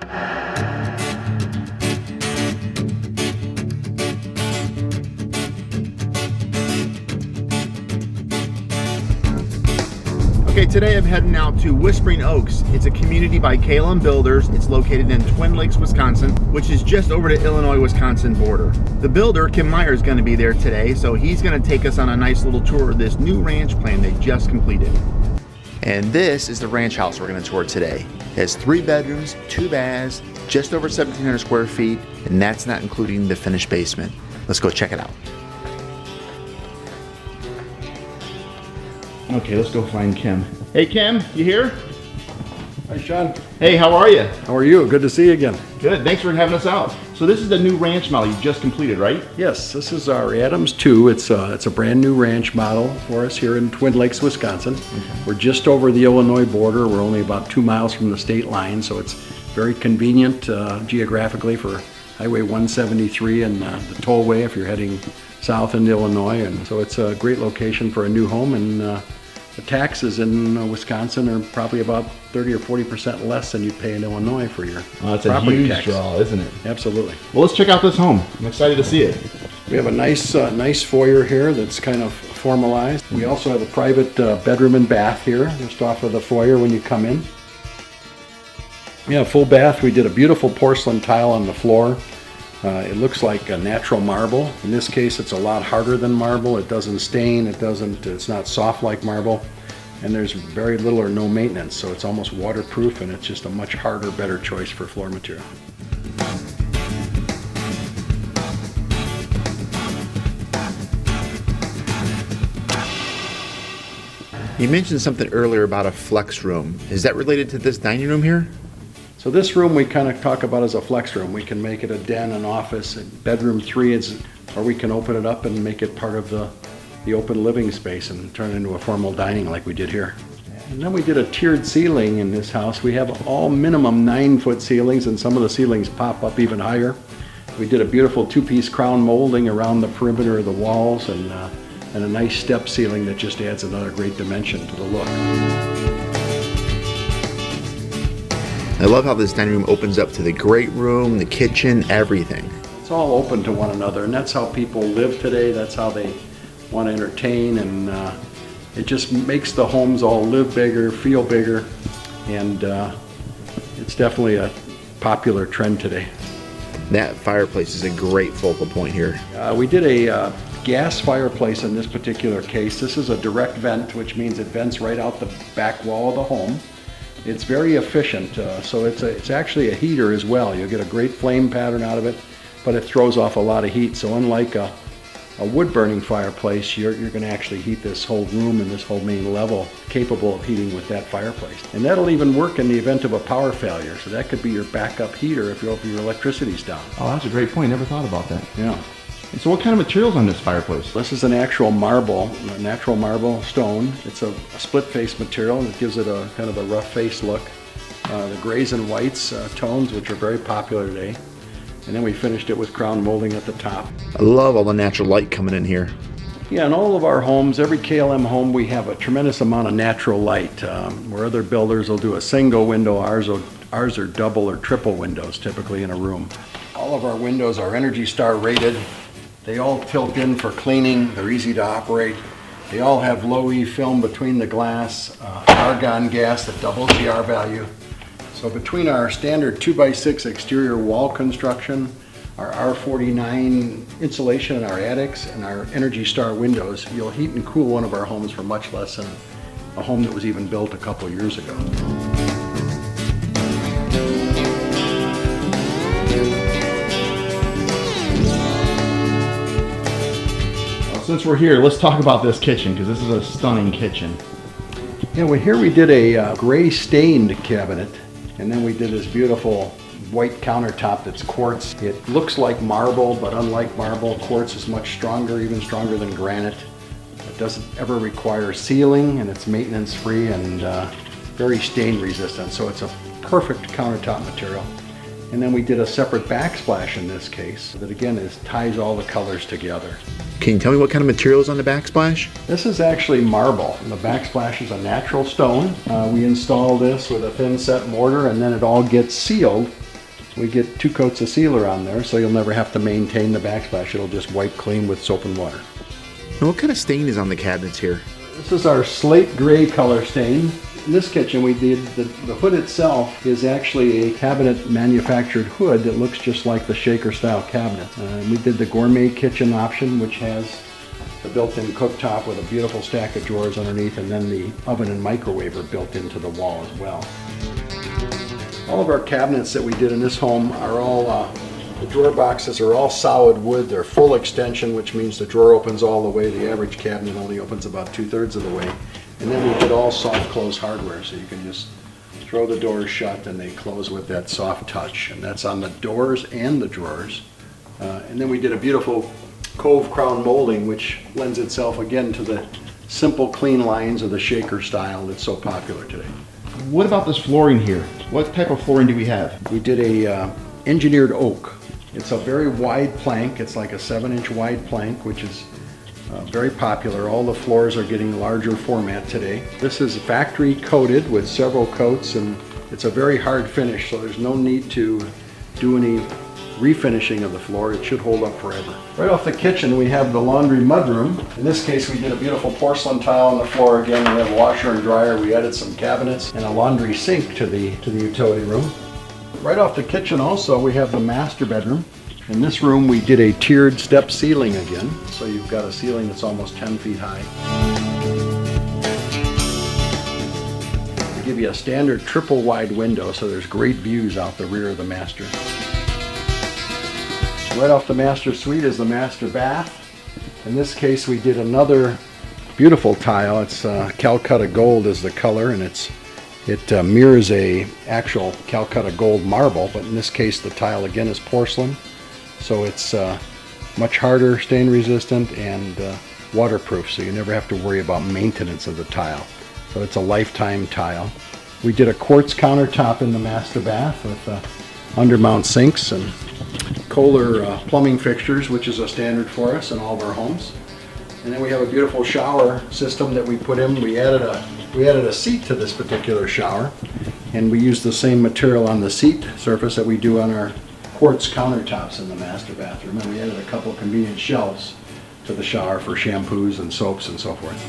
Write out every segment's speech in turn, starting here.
Okay, today I'm heading out to Whispering Oaks. It's a community by KLM Builders. It's located in Twin Lakes, Wisconsin, which is just over the Illinois-Wisconsin border. The builder, Kim Meyer, is going to be there today, so he's going to take us on a nice little tour of this new ranch plan they just completed. And this is the ranch house we're going to tour today. It has 3 bedrooms, 2 baths, just over 1,700 square feet, and that's not including the finished basement. Let's go check it out. Okay, let's go find Kim. Hey Kim, you here? Hi Sean. Hey, how are you? How are you? Good to see you again. Good, thanks for having us out. So this is the new ranch model you just completed, right? Yes, this is our Adams 2. It's a brand new ranch model for us here in Twin Lakes, Wisconsin. Okay. We're just over the Illinois border. We're only about 2 miles from the state line, so it's very convenient geographically for Highway 173 and the tollway if you're heading south into Illinois. And so it's a great location for a new home, and the taxes in Wisconsin are probably about 30 or 40% less than you'd pay in Illinois for your that's property a huge tax. draw, isn't it? Absolutely. Well, let's check out this home. I'm excited to see it. We have a nice foyer here that's kind of formalized. We also have a private bedroom and bath here, just off of the foyer when you come in. Yeah, full bath. We did a beautiful porcelain tile on the floor. It looks like a natural marble. In this case, it's a lot harder than marble. It doesn't stain. It's not soft like marble. And there's very little or no maintenance, so it's almost waterproof, and it's just a much harder, better choice for floor material. You mentioned something earlier about a flex room. Is that related to this dining room here? So this room we kind of talk about as a flex room. We can make it a den, an office. Bedroom 3 or we can open it up and make it part of the open living space and turn it into a formal dining like we did here. And then we did a tiered ceiling in this house. We have all minimum 9-foot ceilings, and some of the ceilings pop up even higher. We did a beautiful 2-piece crown molding around the perimeter of the walls, and a nice step ceiling that just adds another great dimension to the look. I love how this dining room opens up to the great room, the kitchen, everything. It's all open to one another, and that's how people live today. That's how they want to entertain, and it just makes the homes all live bigger, feel bigger, and it's definitely a popular trend today. That fireplace is a great focal point here. We did a gas fireplace in this particular case. This is a direct vent, which means it vents right out the back wall of the home. It's very efficient, so it's actually a heater as well. You'll get a great flame pattern out of it, but it throws off a lot of heat. So unlike a wood-burning fireplace, you're going to actually heat this whole room and this whole main level capable of heating with that fireplace. And that'll even work in the event of a power failure. So that could be your backup heater if your electricity's down. Oh, that's a great point. Never thought about that. Yeah. And so what kind of materials on this fireplace? This is an actual marble, a natural marble stone. It's a split face material, and it gives it a kind of a rough face look. The grays and whites tones, which are very popular today. And then we finished it with crown molding at the top. I love all the natural light coming in here. Yeah, in all of our homes, every KLM home, we have a tremendous amount of natural light. Where other builders will do a single window, ours are double or triple windows typically in a room. All of our windows are ENERGY STAR rated. They all tilt in for cleaning. They're easy to operate. They all have low E film between the glass, argon gas that doubles the R value. So between our standard 2x6 exterior wall construction, our R49 insulation in our attics, and our ENERGY STAR windows, you'll heat and cool one of our homes for much less than a home that was even built a couple years ago. Since we're here, let's talk about this kitchen, because this is a stunning kitchen. Yeah, well, here we did a gray stained cabinet, and then we did this beautiful white countertop that's quartz. It looks like marble, but unlike marble, quartz is much stronger, even stronger than granite. It doesn't ever require sealing, and it's maintenance free and very stain resistant, so it's a perfect countertop material. And then we did a separate backsplash in this case that again ties all the colors together. Can you tell me what kind of material is on the backsplash? This is actually marble. The backsplash is a natural stone. We install this with a thin set mortar, and then it all gets sealed We get 2 coats of sealer on there, so you'll never have to maintain the backsplash. It'll just wipe clean with soap and water. And what kind of stain is on the cabinets here? This is our slate gray color stain. In this kitchen we did, the hood itself is actually a cabinet manufactured hood that looks just like the shaker style cabinet. We did the Gourmet kitchen option, which has the built-in cooktop with a beautiful stack of drawers underneath, and then the oven and microwave are built into the wall as well. All of our cabinets that we did in this home are all, the drawer boxes are all solid wood. They're full extension, which means the drawer opens all the way. The average cabinet only opens about 2/3 of the way. And then we did all soft close hardware, so you can just throw the doors shut and they close with that soft touch. And that's on the doors and the drawers. And then we did a beautiful cove crown molding, which lends itself again to the simple, clean lines of the shaker style that's so popular today. What about this flooring here? What type of flooring do we have? We did a engineered oak. It's a very wide plank. It's like a 7-inch wide plank, which is very popular. All the floors are getting larger format today. This is factory coated with several coats, and it's a very hard finish, so there's no need to do any refinishing of the floor. It should hold up forever. Right off the kitchen we have the laundry mudroom. In this case we did a beautiful porcelain tile on the floor again. We have a washer and dryer. We added some cabinets and a laundry sink to the utility room. Right off the kitchen also we have the master bedroom. In this room we did a tiered step ceiling again, so you've got a ceiling that's almost 10 feet high. We give you a standard triple wide window, so there's great views out the rear of the master. Right off the master suite is the master bath. In this case we did another beautiful tile. It's Calcutta gold is the color, and it mirrors a actual Calcutta gold marble, but in this case the tile again is porcelain, so it's much harder, stain resistant, and waterproof, so you never have to worry about maintenance of the tile. So it's a lifetime tile. We did a quartz countertop in the master bath with undermount sinks and Kohler plumbing fixtures, which is a standard for us in all of our homes. And then we have a beautiful shower system that we put in. We added a seat to this particular shower, and we used the same material on the seat surface that we do on our quartz countertops in the master bathroom. And we added a couple of convenient shelves to the shower for shampoos and soaps and so forth.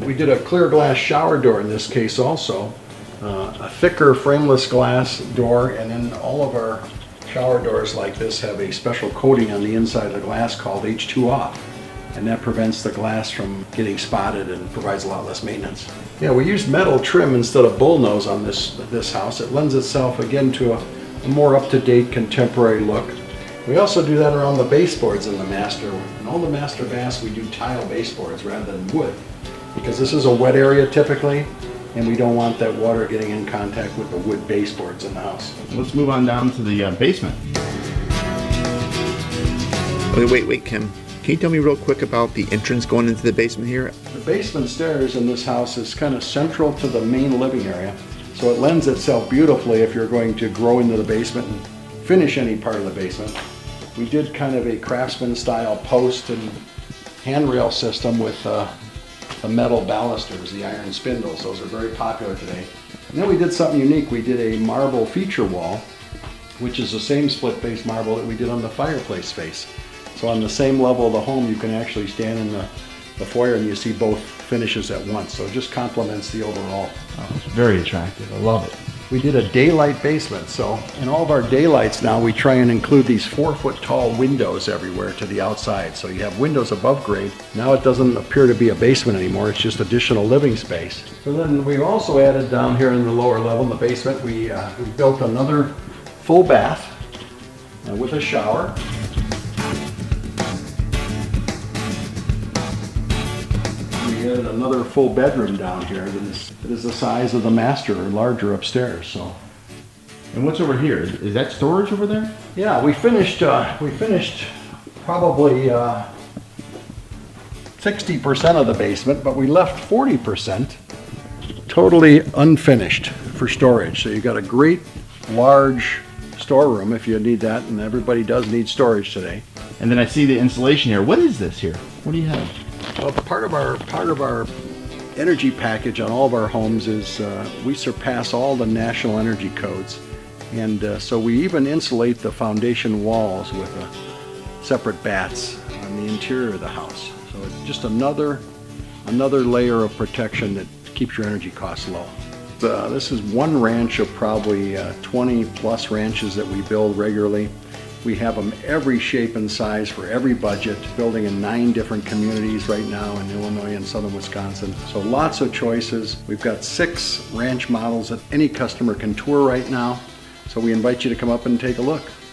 We did a clear glass shower door in this case also, a thicker frameless glass door, and then all of our shower doors like this have a special coating on the inside of the glass called H2O, and that prevents the glass from getting spotted and provides a lot less maintenance. Yeah, we used metal trim instead of bullnose on this house. It lends itself again to a more up-to-date contemporary look. We also do that around the baseboards in the master. In all the master baths we do tile baseboards rather than wood, because this is a wet area typically, and we don't want that water getting in contact with the wood baseboards in the house. Let's move on down to the basement. Wait, Kim. Can you tell me real quick about the entrance going into the basement here? The basement stairs in this house is kind of central to the main living area, so it lends itself beautifully if you're going to grow into the basement and finish any part of the basement. We did kind of a craftsman style post and handrail system with the metal balusters, the iron spindles. Those are very popular today. And then we did something unique. We did a marble feature wall, which is the same split face marble that we did on the fireplace face. So on the same level of the home, you can actually stand in the foyer and you see both finishes at once. So it just complements the overall. Oh, it's very attractive. I love it. We did a daylight basement. So in all of our daylights now, we try and include these 4-foot tall windows everywhere to the outside. So you have windows above grade. Now it doesn't appear to be a basement anymore. It's just additional living space. So then we also added down here in the lower level in the basement, we built another full bath with a shower. We added another full bedroom down here that is the size of the master or larger upstairs. So. And what's over here? Is that storage over there? Yeah, we finished probably 60% of the basement, but we left 40% totally unfinished for storage. So you got a great large storeroom if you need that, and everybody does need storage today. And then I see the insulation here. What is this here? What do you have? Well, part of our energy package on all of our homes is we surpass all the national energy codes, And so we even insulate the foundation walls with separate bats on the interior of the house. So it's just another layer of protection that keeps your energy costs low. This is one ranch of probably 20 plus ranches that we build regularly. We have them every shape and size for every budget, building in 9 different communities right now in Illinois and southern Wisconsin. So lots of choices. We've got 6 ranch models that any customer can tour right now. So we invite you to come up and take a look.